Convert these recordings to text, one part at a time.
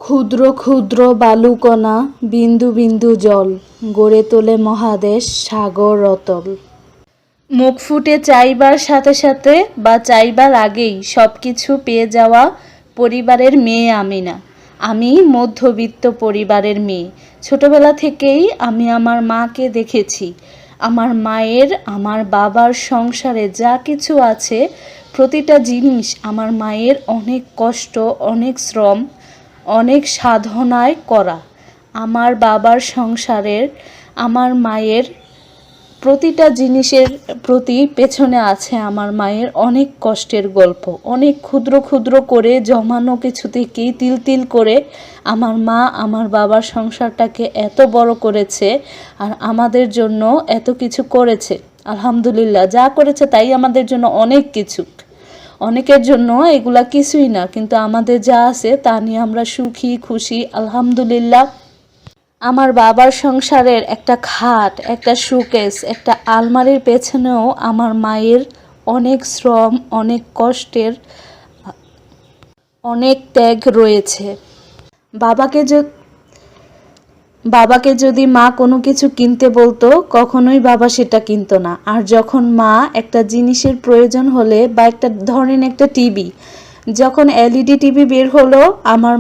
ক্ষুদ্র ক্ষুদ্র বালুকণা বিন্দু বিন্দু জল গড়ে তোলে মহাদেশ সাগর অতল। মুখ ফুটে চাইবার সাথে সাথে বা চাইবার আগেই সব কিছু পেয়ে যাওয়া পরিবারের মেয়ে আমি না। আমি মধ্যবিত্ত পরিবারের মেয়ে। ছোটবেলা থেকেই আমি আমার মাকে দেখেছি। আমার মায়ের আমার বাবার সংসারে যা কিছু আছে প্রতিটা জিনিস আমার মায়ের অনেক কষ্ট, অনেক শ্রম, অনেক সাধনায় করা। আমার বাবার সংসারের আমার মায়ের প্রতিটা জিনিসের প্রতি পেছনে আছে আমার মায়ের অনেক কষ্টের গল্প। অনেক ক্ষুদ্র ক্ষুদ্র করে জমানো কিছু থেকেই তিল তিল করে আমার মা আমার বাবার সংসারটাকে এত বড় করেছে আর আমাদের জন্য এত কিছু করেছে। আলহামদুলিল্লাহ, যা করেছে তাই আমাদের জন্য অনেক কিছু। অনেকের জন্য এগুলা কিছুই না, কিন্তু আমাদের যা আছে তা নিয়ে আমরা সুখী খুশি আলহামদুলিল্লাহ। আমার বাবার সংসারের একটা খাট, একটা শোকেস, একটা আলমারির পেছনেও আমার মায়ের অনেক শ্রম, অনেক কষ্টের, অনেক ত্যাগ রয়েছে। বাবাকে যদি মা কোনো কিছু কিনতে বলতো কখনোই বাবা সেটা কিনতো না। আর যখন মা একটা জিনিসের প্রয়োজন হলে বা ধরেন একটা টিভি, যখন এলইডি টিভি বের হলো আমার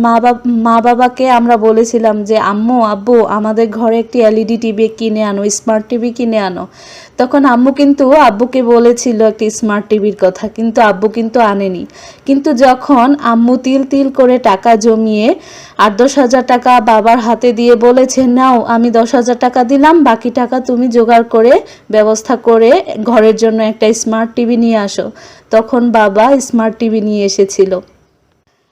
মা বাবাকে আমরা বলেছিলাম যে আম্মু আব্বু আমাদের ঘরে একটি এলইডি টিভি কিনে আনো, স্মার্ট টিভি কিনে আনো। তখন আম্মু কিন্তু আব্বুকে বলেছিল একটি স্মার্ট টিভির কথা, কিন্তু আব্বু কিন্তু আনেনি। কিন্তু যখন আম্মু তিল তিল করে টাকা জমিয়ে 8-10 হাজার টাকা বাবার হাতে দিয়ে বলেছে নাও আমি 10,000 টাকা দিলাম, বাকি টাকা তুমি জোগাড় করে ব্যবস্থা করে ঘরের জন্য একটা স্মার্ট টিভি নিয়ে আসো, তখন বাবা স্মার্ট টিভি নিয়ে এসেছিল।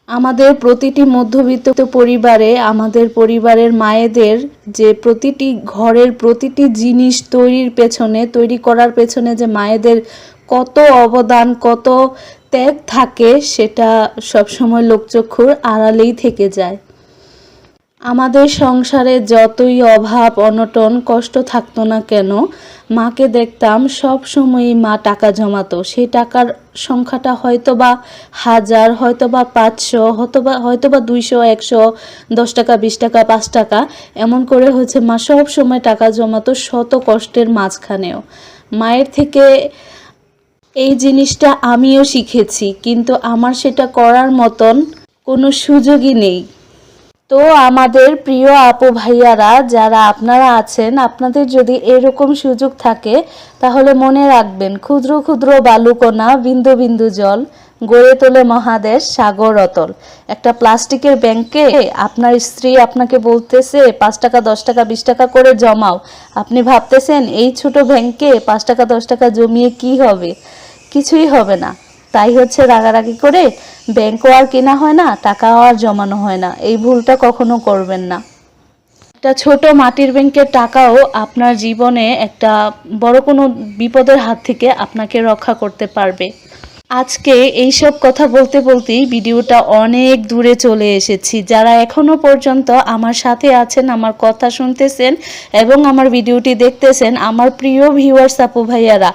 আমাদের প্রতিটি মধ্যবিত্ত পরিবারে আমাদের পরিবারের মায়েদের যে প্রতিটি ঘরের প্রতিটি জিনিস তৈরি করার পেছনে যে মায়েদের কত অবদান, কত ত্যাগ থাকে সেটা সবসময় লোকচক্ষুর আড়ালেই থেকে যায়। আমাদের সংসারে যতই অভাব অনটন কষ্ট থাকতো না কেন, মাকে দেখতাম সব সময়ই মা টাকা জমাতো। সেই টাকার সংখ্যাটা হয়তোবা 1000, হয়তোবা 500, হয়তোবা 200, 100, 10 টাকা, 20 টাকা, 5 টাকা, এমন করে মা সব সময় টাকা জমাতো শত কষ্টের মাঝখানেও। মায়ের থেকে এই জিনিসটা আমিও শিখেছি, কিন্তু আমার সেটা করার মতন কোনো সুযোগই নেই। তো আমাদের প্রিয় আপু ভাইয়ারা যারা আপনারা আছেন, আপনাদের যদি এরকম সুযোগ থাকে তাহলে মনে রাখবেন ক্ষুদ্র ক্ষুদ্র বালুকণা বিন্দু বিন্দু জল গড়ে তোলে মহাদেশ সাগর অতল। একটা প্লাস্টিকের ব্যাংকে আপনার স্ত্রী আপনাকে বলতেছে 5 টাকা 10 টাকা 20 টাকা করে জমাও, আপনি ভাবতেছেন এই ছোট ব্যাংকে 5 টাকা 10 টাকা জমিয়ে কি হবে? কিছুই হবে না। তাই রাগারাগি করে ব্যাংকও আর কেনা হয় না, টাকাও আর জমানো হয় না। এই ভুলটা কখনো করবেন না। একটা ছোট মাটির ব্যাংকের টাকাও আপনার জীবনে একটা বড় কোনো বিপদের হাত থেকে আপনাকে রক্ষা করতে পারবে। আজকে এইসব কথা বলতে বলতেই ভিডিওটা অনেক দূরে চলে এসেছি। যারা এখনো পর্যন্ত আমার সাথে আছেন, আমার কথা শুনতেছেন এবং আমার ভিডিওটি দেখতেছেন, আমার প্রিয় ভিউয়ার্স আপু ভাইয়ারা,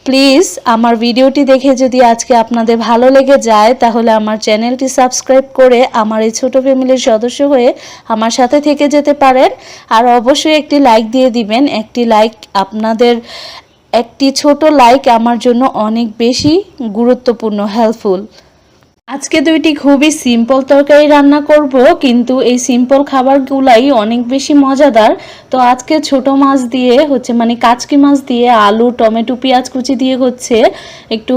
প্লিজ আমার ভিডিওটি দেখে যদি আজকে আপনাদের ভালো লেগে যায় তাহলে আমার চ্যানেলটি সাবস্ক্রাইব করে আমার এই ছোট ফ্যামিলির সদস্য হয়ে আমার সাথে থেকে যেতে পারেন। আর অবশ্যই একটি লাইক দিয়ে দিবেন। একটি লাইক আপনাদের একটি ছোট লাইক আমার জন্য অনেক বেশি গুরুত্বপূর্ণ, হেল্পফুল। আজকে দুইটি খুবই সিম্পল তরকারি রান্না করব, কিন্তু এই সিম্পল খাবারগুলাই অনেক বেশি মজাদার। তো আজকে ছোট মাছ দিয়ে কাচকি মাছ দিয়ে আলু টমেটো পেঁয়াজ কুচি দিয়ে একটু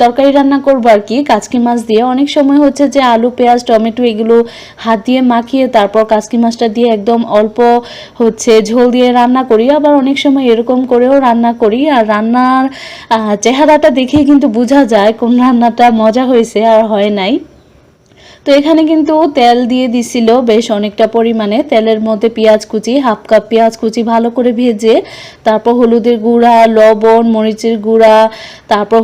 তরকারি রান্না করব আর কি। কাচকি মাছ দিয়ে অনেক সময় যে আলু পেঁয়াজ টমেটো এগুলো হাত দিয়ে মাখিয়ে তারপর কাচকি মাছটা দিয়ে একদম অল্প ঝোল দিয়ে রান্না করি, আবার অনেক সময় এরকম করেও রান্না করি। আর রান্নার চেহারাটা দেখেই কিন্তু বোঝা যায় কোন রান্নাটা মজা হয়েছে আর হয় নাই। তো এখানে কিন্তু তেল দিয়ে দিছিল বেশ অনেকটা পরিমাণে। তেলের মধ্যে পেঁয়াজ কুচি, 1/2 কাপ পেঁয়াজ কুচি ভালো করে ভেজে তারপর হলুদের গুঁড়া, লবণ, মরিচের গুঁড়া, তারপর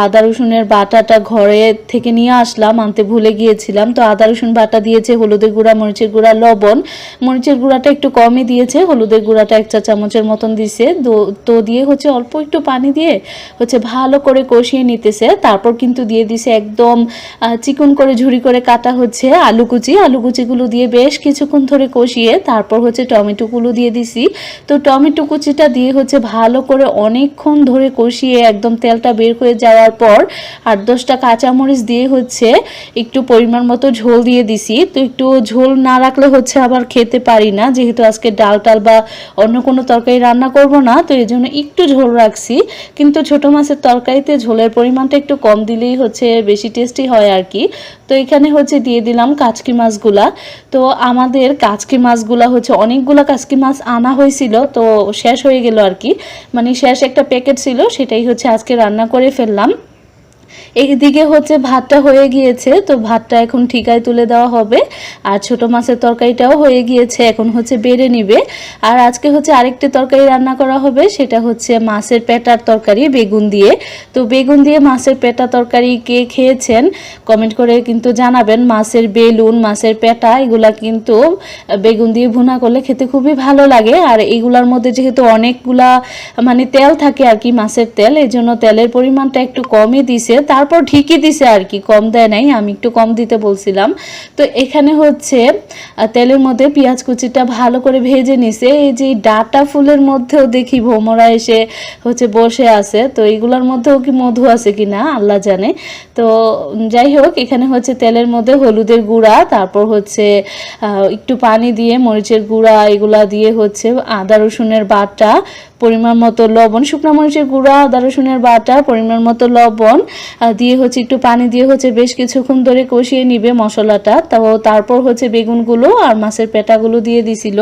আদা রসুনের বাটাটা ঘরে থেকে নিয়ে আসলাম, আনতে ভুলে গিয়েছিলাম। তো আদা রসুন বাটা দিয়েছে, হলুদের গুঁড়া, মরিচের গুঁড়া, লবণ। মরিচের গুঁড়াটা একটু কমই দিয়েছে, হলুদের গুঁড়াটা 1 চা চামচের মতন দিয়েছে। তো দিয়ে অল্প একটু পানি দিয়ে ভালো করে কষিয়ে নিতেছে। তারপর কিন্তু দিয়ে দিছে একদম চিকন করে ঝুরি করে কাটা এটা হচ্ছে আলু কুচিগুলো দিয়ে বেশ কিছুক্ষণ ধরে কষিয়ে তারপর হচ্ছে টমেটোগুলো দিয়ে দিছি। তো টমেটো কুচিটা দিয়ে হচ্ছে ভালো করে অনেকক্ষণ ধরে কষিয়ে একদম তেলটা বের হয়ে যাওয়ার পর 8-10টা কাঁচামরিচ দিয়ে হচ্ছে একটু পরিমাণ মতো ঝোল দিয়ে দিছি। তো একটু ঝোল না রাখলে হচ্ছে আবার খেতে পারি না, যেহেতু আজকে ডাল টাল বা অন্য কোনো তরকারি রান্না করব না, তো এই জন্য একটু ঝোল রাখছি। কিন্তু ছোট মাছের তরকারিতে ঝোলের পরিমাণটা একটু কম দিলেই হচ্ছে বেশি টেস্টি হয় আর কি। তো এখানে হচ্ছে দিয়ে দিলাম কাচকি মাছগুলা। তো আমাদের কাচকি মাছগুলা হচ্ছে অনেকগুলা কাচকি মাছ আনা হয়েছিল, তো শেষ হয়ে গেল আর কি, মানে শেষ একটা প্যাকেট ছিল, সেটাই হচ্ছে আজকে রান্না করে ফেললাম। এইদিকে হচ্ছে ভাতটা হয়ে গিয়েছে, তো ভাতটা এখন ঠিকায় তুলে দেওয়া হবে। আর ছোট মাছের তরকারিটাও হয়ে গিয়েছে, এখন হচ্ছে বেড়ে নিবে। আর আজকে হচ্ছে আরেকটি তরকারি রান্না করা হবে, সেটা হচ্ছে মাছের পেটার তরকারি বেগুন দিয়ে। তো বেগুন দিয়ে মাছের পেটা তরকারি কে খেয়েছেন কমেন্ট করে কিন্তু জানাবেন। মাছের বেলুন, মাছের পেটা এগুলা কিন্তু বেগুন দিয়ে ভুনা করলে খেতে খুবই ভালো লাগে। আর এগুলার মধ্যে যেহেতু অনেকগুলা মানে তেল থাকে আর কি, মাছের তেল, এই জন্য তেলের পরিমাণটা একটু কমই দিছে। তারপর ঠিকই দিছে আর কি, কম দেয় নাই, আমি একটু কম দিতে বলছিলাম। তো এখানে হচ্ছে তেলের মধ্যে পেঁয়াজ কুচিটা ভালো করে ভেজে নিছে। এই যে ডাটা ফুলের মধ্যেও দেখি ভোমরা এসে হচ্ছে বসে আছে, তো এইগুলোর মধ্যেও কি মধু আছে কিনা আল্লাহ জানে। তো যাই হোক, এখানে হচ্ছে তেলের মধ্যে হলুদের গুঁড়া, তারপর হচ্ছে একটু পানি দিয়ে মরিচের গুঁড়া এগুলা দিয়ে হচ্ছে আদা রসুনের বাটা, পরিমাণ মতো লবণ, শুকনো মরিচের গুঁড়া, আদা রসুনের বাটা, পরিমাণ মতো লবণ দিয়ে হচ্ছে একটু পানি দিয়ে হচ্ছে বেশ কিছুক্ষণ ধরে কষিয়ে নিবে মশলাটা। তো তারপর হচ্ছে বেগুনগুলো আর মাছের পেটাগুলো দিয়ে দিছিল।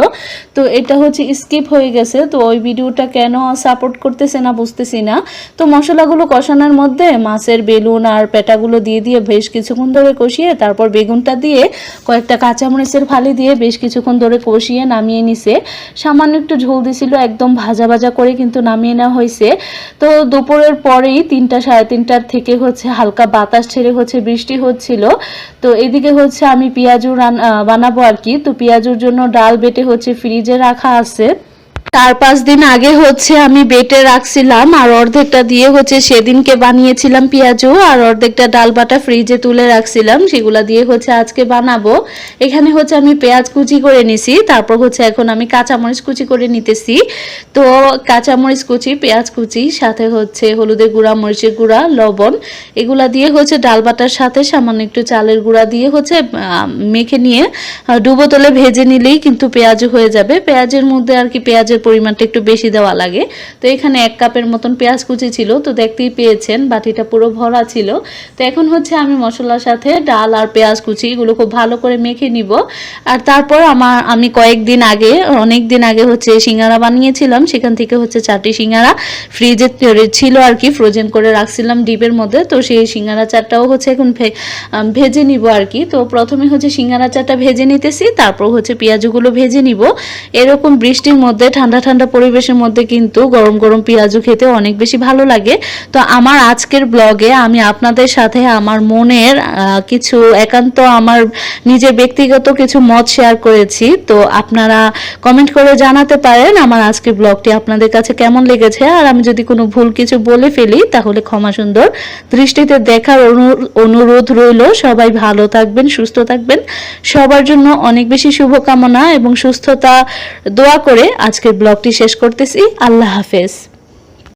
তো এটা হচ্ছে স্কিপ হয়ে গেছে, তো ওই ভিডিওটা কেন সাপোর্ট করতেছে না বুঝতেছি না। তো মশলাগুলো কষানোর মধ্যে মাছের বেলুন আর পেটাগুলো দিয়ে বেশ কিছুক্ষণ ধরে কষিয়ে তারপর বেগুনটা দিয়ে কয়েকটা কাঁচামরিচের ফালি দিয়ে বেশ কিছুক্ষণ ধরে কষিয়ে নামিয়ে নিছে। সামান্য একটু ঝোল দিছিল, একদম ভাজা ভাজা করে কিন্তু নামিয়ে নেওয়া হয়েছে। তো দুপুরের পরেই 3টা 3:30টার থেকে হচ্ছে হালকা বাতাস ছেড়ে হচ্ছে বৃষ্টি হচ্ছিল। তো এদিকে হচ্ছে আমি পেঁয়াজু বানাবো আর কি। তো পেঁয়াজুর জন্য ডাল বেটে হচ্ছে ফ্রিজে রাখা আছে। 4-5 দিন আগে হচ্ছে আমি বেটে রাখছিলাম, আর অর্ধেকটা দিয়ে হচ্ছে সেদিনকে বানিয়েছিলাম পেঁয়াজু, আর অর্ধেকটা ডাল বাটা ফ্রিজে তুলে রাখছিলাম, সেগুলা দিয়ে হচ্ছে আজকে বানাবো। এখানে হচ্ছে আমি পেঁয়াজ কুচি করে নিছি, তারপর হচ্ছে এখন আমি কাঁচামরিচ কুচি করে নিতেছি। তো কাঁচামরিচ কুচি, পেঁয়াজ কুচি, সাথে হচ্ছে হলুদের গুঁড়া, মরিচের গুঁড়া, লবণ এগুলা দিয়ে হচ্ছে ডাল বাটার সাথে সামান্য একটু চালের গুঁড়া দিয়ে হচ্ছে মেখে নিয়ে ডুবো তেলে ভেজে নিলেই কিন্তু পেঁয়াজু হয়ে যাবে। পেঁয়াজের মধ্যে আর কি পেঁয়াজের পরিমাণটা একটু বেশি দেওয়া লাগে। তো এখানে 1 কাপের মতন পেঁয়াজ কুচি ছিল, তো দেখতেই পেয়েছেন বাটিটা পুরো ভরা ছিল। তো এখন হচ্ছে আমি মশলার সাথে ডাল আর পেঁয়াজ কুচি এগুলো খুব ভালো করে মেখে নিব। আর তারপর আমি কয়েকদিন আগে, অনেক দিন আগে হচ্ছে সিঙ্গারা বানিয়েছিলাম, সেখান থেকে হচ্ছে 4টি সিঙ্গারা ফ্রিজে ছিল আর কি, ফ্রোজেন করে রাখছিলাম ডিপের মধ্যে। তো সেই সিঙ্গারা চারটাও হচ্ছে এখন ভেজে নিব আর কি। তো প্রথমে হচ্ছে সিঙ্গারা চারটা ভেজে নিতেছি, তারপর হচ্ছে পেঁয়াজগুলো ভেজে নিব। এরকম বৃষ্টির মধ্যে ঠান্ডা ঠান্ডা পরিবেশের মধ্যে কিন্তু গরম গরম পেঁয়াজু খেতে অনেক বেশি ভালো লাগে। তো আমার আজকের ব্লগে আমি আপনাদের সাথে আমার মনের কিছু একান্ত আমার নিজের ব্যক্তিগত কিছু মত শেয়ার করেছি। তো আপনারা কমেন্ট করে জানাতে পারেন আমার আজকের ব্লগটি আপনাদের কাছে কেমন লেগেছে। আর আমি যদি কোনো ভুল কিছু বলে ফেলি তাহলে ক্ষমা সুন্দর দৃষ্টিতে দেখার অনুরোধ রইল। সবাই ভালো থাকবেন, সুস্থ থাকবেন, সবার জন্য অনেক বেশি শুভকামনা এবং সুস্থতা দোয়া করে আজকের ব্লগটি শেষ করতেছি। আল্লাহ হাফেজ।